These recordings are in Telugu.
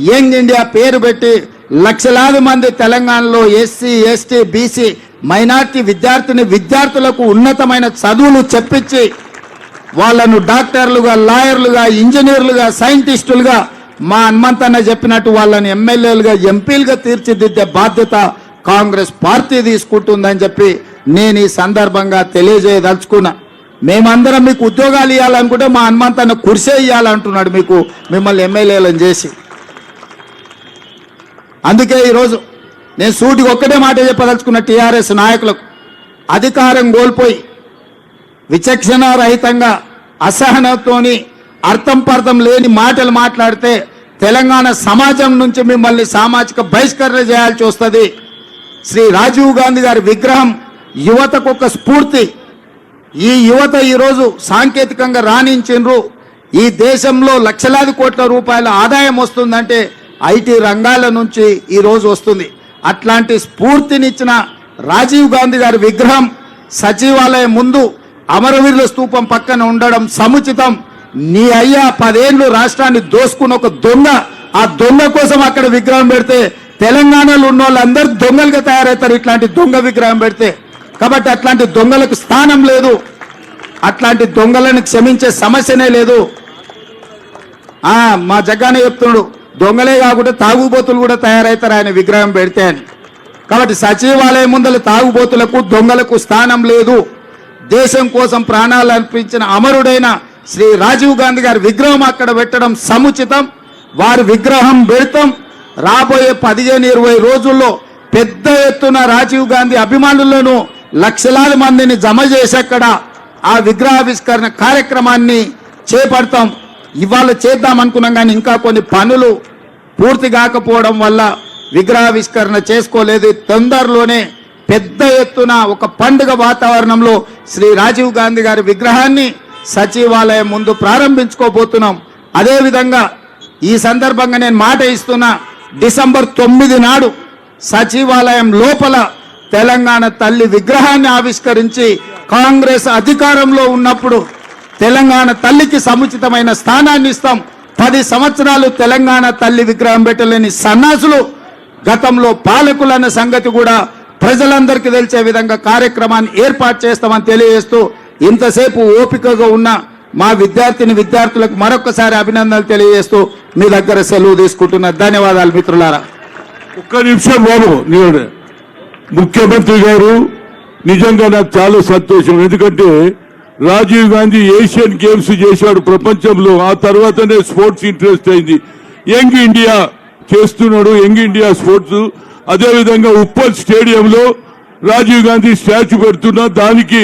యంగ్ ఇండియా పేరు పెట్టి లక్షలాది మంది తెలంగాణలో ఎస్సీ ఎస్టీ బీసీ మైనార్టీ విద్యార్థులకు ఉన్నతమైన చదువులు చెప్పించి వాళ్ళను డాక్టర్లుగా, లాయర్లుగా, ఇంజనీర్లుగా, సైంటిస్టులుగా మా హనుమంతన్న చెప్పినట్టు వాళ్ళని ఎమ్మెల్యేలుగా, ఎంపీలుగా తీర్చిదిద్దే బాధ్యత కాంగ్రెస్ పార్టీ తీసుకుంటుందని చెప్పి నేను ఈ సందర్భంగా తెలియజేయదలుచుకున్నా. మేమందరం మీకు ఉద్యోగాలు ఇవ్వాలనుకుంటే మా హనుమంతన్న కుర్సే ఇవ్వాలంటున్నాడు మిమ్మల్ని ఎమ్మెల్యేలను చేసి. అందుకే ఈరోజు నేను సూటికి ఒక్కటే మాట చెప్పదలుచుకున్న టీఆర్ఎస్ నాయకులకు, అధికారం కోల్పోయి విచక్షణ రహితంగా అసహనంతోని అర్థం పర్థం లేని మాటలు మాట్లాడితే తెలంగాణ సమాజం నుంచి మిమ్మల్ని సామాజిక బహిష్కరణ చేయాల్సి వస్తుంది. శ్రీ రాజీవ్ గాంధీ గారి విగ్రహం యువతకు ఒక స్ఫూర్తి. ఈ యువత ఈరోజు సాంకేతికంగా రాణించిండ్రు. ఈ దేశంలో లక్షలాది కోట్ల రూపాయల ఆదాయం వస్తుందంటే ఐటీ రంగాల నుంచి ఈరోజు వస్తుంది. అట్లాంటి స్ఫూర్తినిచ్చిన రాజీవ్ గాంధీ గారి విగ్రహం సచివాలయం ముందు అమరవీరుల స్తూపం పక్కన ఉండడం సముచితం. నీ అయ్యా 10 ఏళ్ళు రాష్ట్రాన్ని దోసుకున్న ఒక దొంగ, ఆ దొంగ కోసం అక్కడ విగ్రహం పెడితే తెలంగాణలో ఉన్న వాళ్ళందరూ దొంగలుగా తయారవుతారు ఇట్లాంటి దొంగ విగ్రహం పెడితే. కాబట్టి అట్లాంటి దొంగలకు స్థానం లేదు, అట్లాంటి దొంగలను క్షమించే సమస్యనే లేదు. మా జగ్గానే చెప్తున్నాడు, దొంగలే కాకుండా తాగుబోతులు కూడా తయారవుతారు ఆయన విగ్రహం పెడితే అని. కాబట్టి సచివాలయం ముందల తాగుబోతులకు, దొంగలకు స్థానం లేదు. దేశం కోసం ప్రాణాలు అర్పించిన అమరుడైన శ్రీ రాజీవ్ గాంధీ గారి విగ్రహం అక్కడ పెట్టడం సముచితం. వారి విగ్రహం పెడతాం. రాబోయే 15-20 రోజుల్లో పెద్ద ఎత్తున రాజీవ్ గాంధీ అభిమానులను లక్షలాది మందిని జమ చేసి అక్కడ ఆ విగ్రహావిష్కరణ కార్యక్రమాన్ని చేపడతాం. ఇవాళ చేద్దాం అనుకున్నాం కానీ ఇంకా కొన్ని పనులు పూర్తి కాకపోవడం వల్ల విగ్రహావిష్కరణ చేసుకోలేదు. తొందరలోనే పెద్ద ఎత్తున ఒక పండుగ వాతావరణంలో శ్రీ రాజీవ్ గాంధీ గారి విగ్రహాన్ని సచివాలయం ముందు ప్రారంభించుకోబోతున్నాం. అదేవిధంగా ఈ సందర్భంగా నేను మాట ఇస్తున్నా, డిసెంబర్ 9 నాడు సచివాలయం లోపల తెలంగాణ తల్లి విగ్రహాన్ని ఆవిష్కరించి కాంగ్రెస్ అధికారంలో ఉన్నప్పుడు తెలంగాణ తల్లికి సముచితమైన స్థానాన్ని ఇస్తాం. 10 సంవత్సరాలు తెలంగాణ తల్లి విగ్రహం పెట్టలేని సన్నాసులు గతంలో పాలకులన్న సంగతి కూడా ప్రజలందరికీ తెలిసే విధంగా కార్యక్రమాన్ని ఏర్పాటు చేస్తామని తెలియజేస్తూ ఇంతసేపు ఓపికగా ఉన్న మా విద్యార్థులకు మరొకసారి అభినందనలు తెలియజేస్తూ మీ దగ్గర సెలవు తీసుకుంటున్నా. ధన్యవాదాలు మిత్రులారా. ఒక్క నిమిషం బాబు, ముఖ్యమంత్రి గారు నిజంగా నాకు చాలా సంతోషం. ఎందుకంటే రాజీవ్ గాంధీ ఏషియన్ గేమ్స్ చేశాడు ప్రపంచంలో, ఆ తర్వాతనే స్పోర్ట్స్ ఇంట్రెస్ట్ అయింది. యంగ్ ఇండియా చేస్తున్నాడు, యంగ్ ఇండియా స్పోర్ట్స్. అదేవిధంగా ఉప్పల్ స్టేడియంలో రాజీవ్ గాంధీ స్టాచ్యూ పెడుతున్నా. దానికి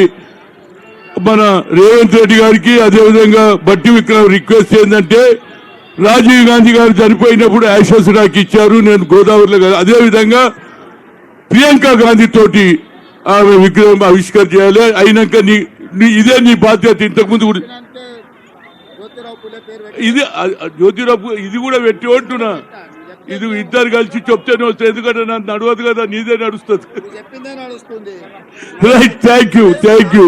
మన రేవంత్ రెడ్డి గారికి అదేవిధంగా బట్టి విక్రమ్ రిక్వెస్ట్ ఏంటంటే, రాజీవ్ గాంధీ గారు చనిపోయినప్పుడు యాషస్ నాకు ఇచ్చారు, నేను గోదావరిలో. అదేవిధంగా ప్రియాంక గాంధీ తోటి ఆమె విగ్రహం ఆవిష్కరణ చేయాలి. అయినాక ఇదే నీ బాధ్యత. ఇంతకుముందు కూడా ఇది జ్యోతిరావు ఇది కూడా పెట్టి అంటున్నా, ఇది ఇద్దరు కలిసి చెప్తేనే వస్తుంది. ఎందుకంటే నాకు నడవదు కదా, నీదే నడుస్తుంది. Right, thank you.